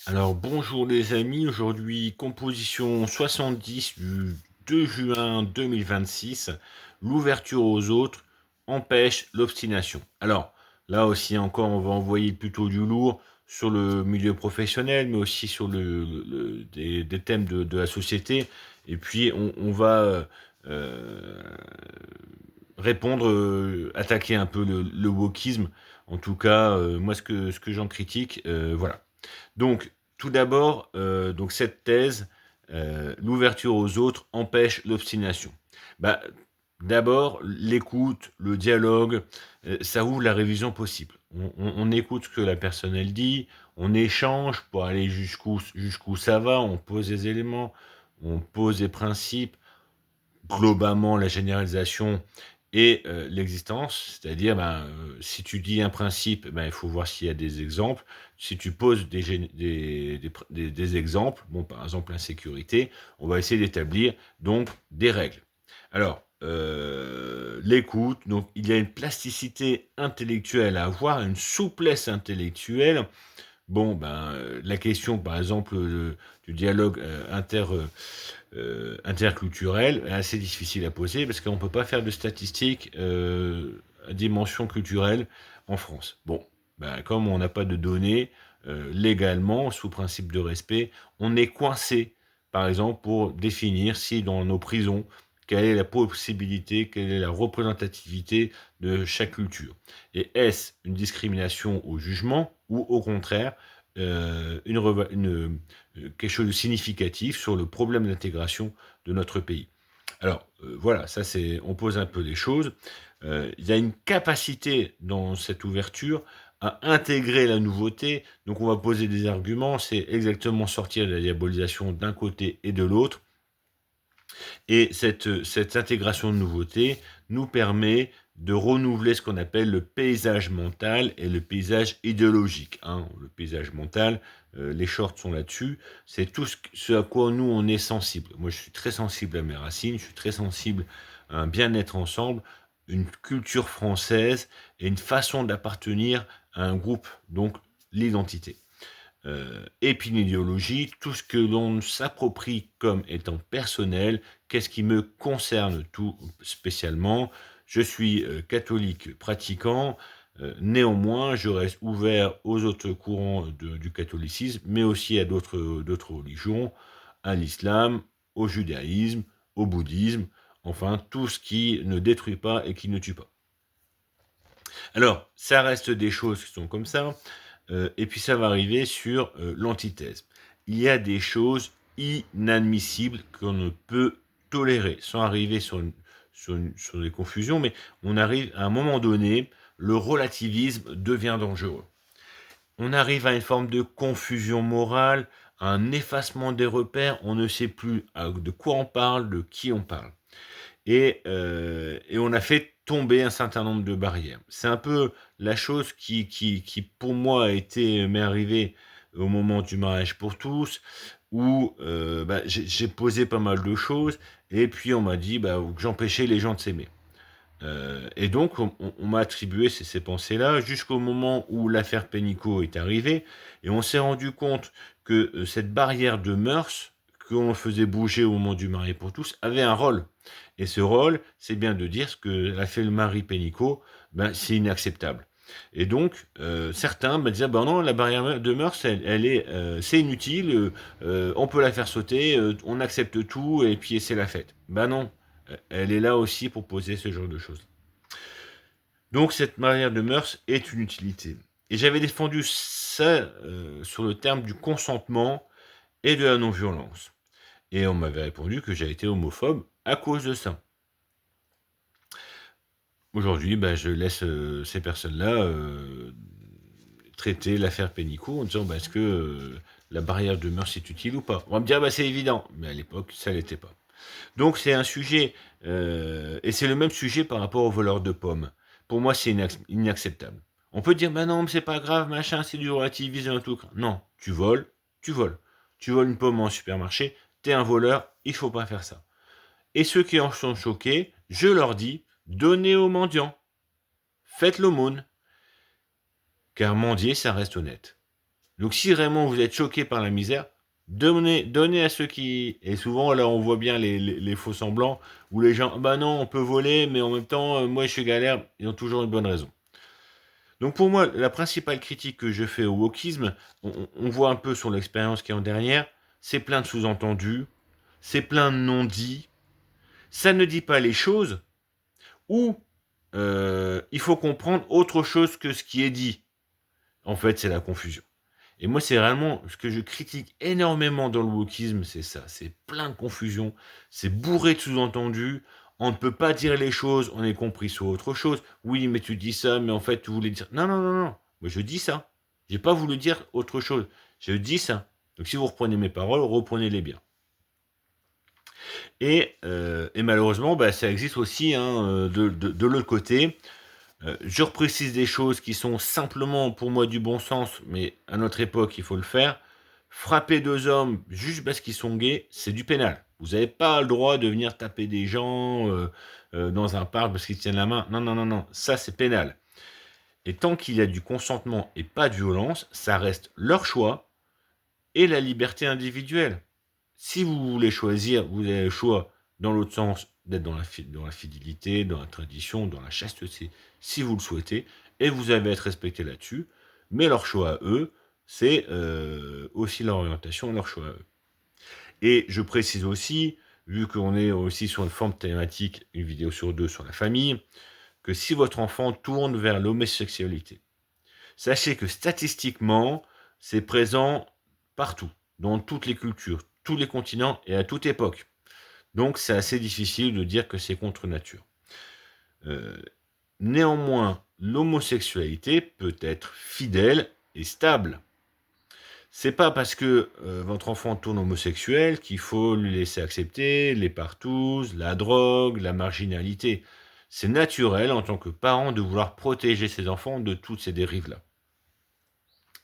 Alors bonjour les amis, aujourd'hui composition 70 du 2 juin 2026, l'ouverture aux autres empêche l'obstination. Alors là aussi encore on va envoyer plutôt du lourd sur le milieu professionnel mais aussi sur des thèmes de la société et puis on va euh, répondre, attaquer un peu le wokisme, en tout cas moi ce que j'en critique, voilà. Donc, tout d'abord, donc cette thèse, l'ouverture aux autres empêche l'obstination. Bah, d'abord, l'écoute, le dialogue, ça ouvre la révision possible. On écoute ce que la personne elle dit, on échange pour aller jusqu'où ça va, on pose des éléments, on pose des principes, globalement la généralisation et l'existence, c'est-à-dire si tu dis un principe, il faut voir s'il y a des exemples. Si tu poses des exemples, bon, par exemple l'insécurité, on va essayer d'établir donc des règles. Alors, l'écoute, donc il y a une plasticité intellectuelle à avoir, une souplesse intellectuelle. Bon, la question, par exemple, du dialogue interculturel est assez difficile à poser parce qu'on ne peut pas faire de statistiques à dimension culturelle en France. Bon, comme on n'a pas de données légalement, sous principe de respect, on est coincé, par exemple, pour définir si dans nos prisons, quelle est la possibilité, quelle est la représentativité de chaque culture. Et est-ce une discrimination au jugement ou au contraire quelque chose de significatif sur le problème d'intégration de notre pays. Alors voilà, ça c'est, on pose un peu les choses. Il y a une capacité dans cette ouverture à intégrer la nouveauté. Donc on va poser des arguments, c'est exactement sortir de la diabolisation d'un côté et de l'autre. Et cette intégration de nouveautés nous permet de renouveler ce qu'on appelle le paysage mental et le paysage idéologique. Hein. Le paysage mental, les shorts sont là-dessus, c'est tout ce à quoi nous on est sensible. Moi je suis très sensible à mes racines, je suis très sensible à un bien-être ensemble, une culture française et une façon d'appartenir à un groupe, donc l'identité. Et puis une idéologie, tout ce que l'on s'approprie comme étant personnel, qu'est-ce qui me concerne tout spécialement. Je suis catholique pratiquant, néanmoins je reste ouvert aux autres courants du catholicisme, mais aussi à d'autres religions, à l'islam, au judaïsme, au bouddhisme, enfin tout ce qui ne détruit pas et qui ne tue pas. Alors, ça reste des choses qui sont comme ça. Et puis ça va arriver sur l'antithèse. Il y a des choses inadmissibles qu'on ne peut tolérer, sans arriver sur des confusions, mais on arrive à un moment donné, le relativisme devient dangereux. On arrive à une forme de confusion morale, à un effacement des repères, on ne sait plus de quoi on parle, de qui on parle et on a fait tomber un certain nombre de barrières. C'est un peu la chose qui pour moi, m'est arrivée au moment du mariage pour tous, où j'ai posé pas mal de choses, et puis on m'a dit que j'empêchais les gens de s'aimer. Et donc, on m'a attribué ces pensées-là jusqu'au moment où l'affaire Pénicaud est arrivée, et on s'est rendu compte que cette barrière de mœurs qu'on faisait bouger au moment du mariage pour tous avait un rôle. Et ce rôle, c'est bien de dire ce que a fait le mari Pénicaud, c'est inacceptable. Et donc, certains disaient, non, la barrière de mœurs, c'est inutile, on peut la faire sauter, on accepte tout, et puis c'est la fête. Non, elle est là aussi pour poser ce genre de choses. Donc cette barrière de mœurs est une utilité. Et j'avais défendu ça sur le terme du consentement et de la non-violence. Et on m'avait répondu que j'ai été homophobe à cause de ça. Aujourd'hui, je laisse ces personnes-là traiter l'affaire Pénicaud en disant est-ce que la barrière de mœurs est utile ou pas. On va me dire c'est évident, mais à l'époque ça l'était pas. Donc c'est un sujet, et c'est le même sujet par rapport aux voleurs de pommes. Pour moi, c'est inacceptable. On peut dire, non, mais c'est pas grave, machin, c'est du relativisme et tout. Non, tu voles, tu voles. Tu voles une pomme en supermarché, t'es un voleur, il faut pas faire ça. Et ceux qui en sont choqués, je leur dis, donnez aux mendiants. Faites l'aumône. Car mendier, ça reste honnête. Donc si vraiment vous êtes choqué par la misère, donnez à ceux qui... Et souvent, là, on voit bien les faux semblants, où les gens, bah non, on peut voler, mais en même temps, moi, je suis galère, ils ont toujours une bonne raison. Donc pour moi, la principale critique que je fais au wokisme, on voit un peu sur l'expérience qui est en derrière, c'est plein de sous-entendus, c'est plein de non-dits, ça ne dit pas les choses, ou il faut comprendre autre chose que ce qui est dit. En fait, c'est la confusion. Et moi, c'est vraiment ce que je critique énormément dans le wokisme, c'est ça. C'est plein de confusion, c'est bourré de sous-entendus. On ne peut pas dire les choses, on est compris sur autre chose. Oui, mais tu dis ça, mais en fait, tu voulais dire... Non, non, non, non. Moi, je dis ça. J'ai pas voulu dire autre chose. Je dis ça. Donc, si vous reprenez mes paroles, reprenez-les bien. Et malheureusement, bah, ça existe aussi hein, de l'autre côté. Je reprécise des choses qui sont simplement pour moi du bon sens, mais à notre époque, il faut le faire. Frapper deux hommes juste parce qu'ils sont gays, c'est du pénal. Vous n'avez pas le droit de venir taper des gens dans un parc parce qu'ils tiennent la main. Non, non, non, non, ça c'est pénal. Et tant qu'il y a du consentement et pas de violence, ça reste leur choix et la liberté individuelle. Si vous voulez choisir, vous avez le choix dans l'autre sens d'être dans la fidélité, dans la tradition, dans la chasteté, si vous le souhaitez, et vous avez à être respecté là-dessus. Mais leur choix à eux, c'est aussi leur orientation, leur choix à eux. Et je précise aussi, vu qu'on est aussi sur une forme thématique, une vidéo sur deux sur la famille, que si votre enfant tourne vers l'homosexualité, sachez que statistiquement, c'est présent partout, dans toutes les cultures, tous les continents et à toute époque. Donc c'est assez difficile de dire que c'est contre nature. Euh, Néanmoins, l'homosexualité peut être fidèle et stable. C'est pas parce que votre enfant tourne homosexuel qu'il faut lui laisser accepter les partous, la drogue, la marginalité. C'est naturel en tant que parent de vouloir protéger ses enfants de toutes ces dérives-là.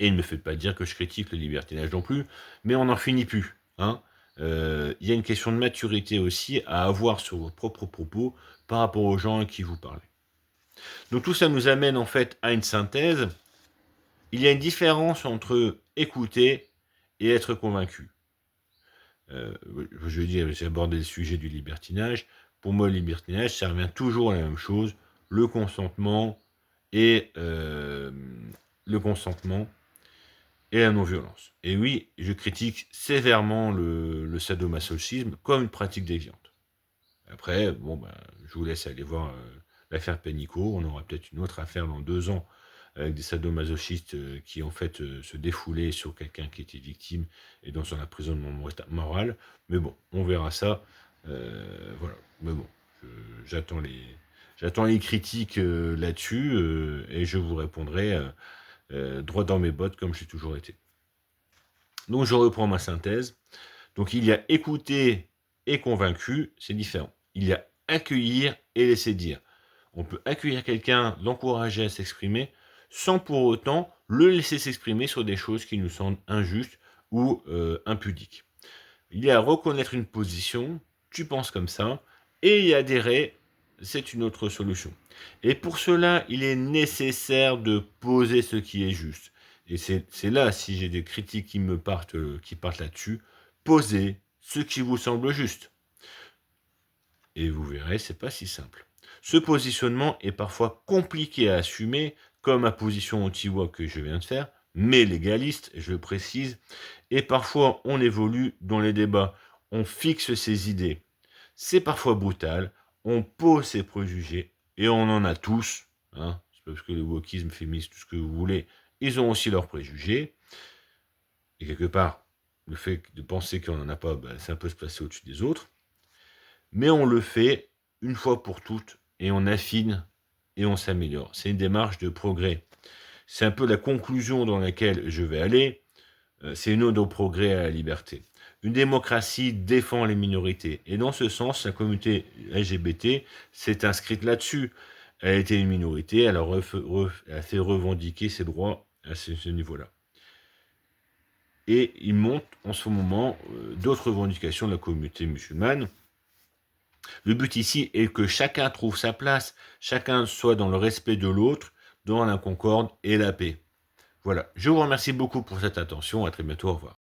Et ne me faites pas dire que je critique le libertinage non plus, mais on n'en finit plus. Hein. Y a une question de maturité aussi à avoir sur vos propres propos par rapport aux gens à qui vous parlez. Donc tout ça nous amène en fait à une synthèse. Il y a une différence entre écouter et être convaincu. Je veux dire, j'ai abordé le sujet du libertinage. Pour moi, le libertinage, ça revient toujours à la même chose, le consentement et le consentement et la non-violence. Et oui, je critique sévèrement le sadomasochisme comme une pratique déviante. Après, bon, ben, je vous laisse aller voir l'affaire Pénicaud. On aura peut-être une autre affaire dans 2 ans avec des sadomasochistes qui, en fait, se défoulaient sur quelqu'un qui était victime et dans son emprisonnement moral. Mais bon, on verra ça. Voilà. Mais bon, j'attends les critiques là-dessus et je vous répondrai droit dans mes bottes comme j'ai toujours été. Donc je reprends ma synthèse. Donc il y a écouter et convaincu, c'est différent. Il y a accueillir et laisser dire. On peut accueillir quelqu'un, l'encourager à s'exprimer, sans pour autant le laisser s'exprimer sur des choses qui nous semblent injustes ou impudiques. Il y a reconnaître une position, tu penses comme ça, et y adhérer, c'est une autre solution. Et pour cela, il est nécessaire de poser ce qui est juste. Et c'est là, si j'ai des critiques qui partent là-dessus, posez ce qui vous semble juste. Et vous verrez, c'est pas si simple. Ce positionnement est parfois compliqué à assumer, comme ma position anti-wok que je viens de faire, mais légaliste, je le précise, et parfois on évolue dans les débats, on fixe ses idées. C'est parfois brutal, on pose ses préjugés, et on en a tous, hein, c'est parce que le wokisme, féministe, tout ce que vous voulez, ils ont aussi leurs préjugés, et quelque part, le fait de penser qu'on n'en a pas, ben, c'est un peu se placer au-dessus des autres, mais on le fait une fois pour toutes, et on affine, et on s'améliore. C'est une démarche de progrès. C'est un peu la conclusion dans laquelle je vais aller. C'est une ode au progrès et à la liberté. Une démocratie défend les minorités. Et dans ce sens, la communauté LGBT s'est inscrite là-dessus. Elle a été une minorité, elle a fait revendiquer ses droits à ce niveau-là. Et il monte en ce moment d'autres revendications de la communauté musulmane. Le but ici est que chacun trouve sa place, chacun soit dans le respect de l'autre, dans la concorde et la paix. Voilà. Je vous remercie beaucoup pour cette attention. À très bientôt. Au revoir.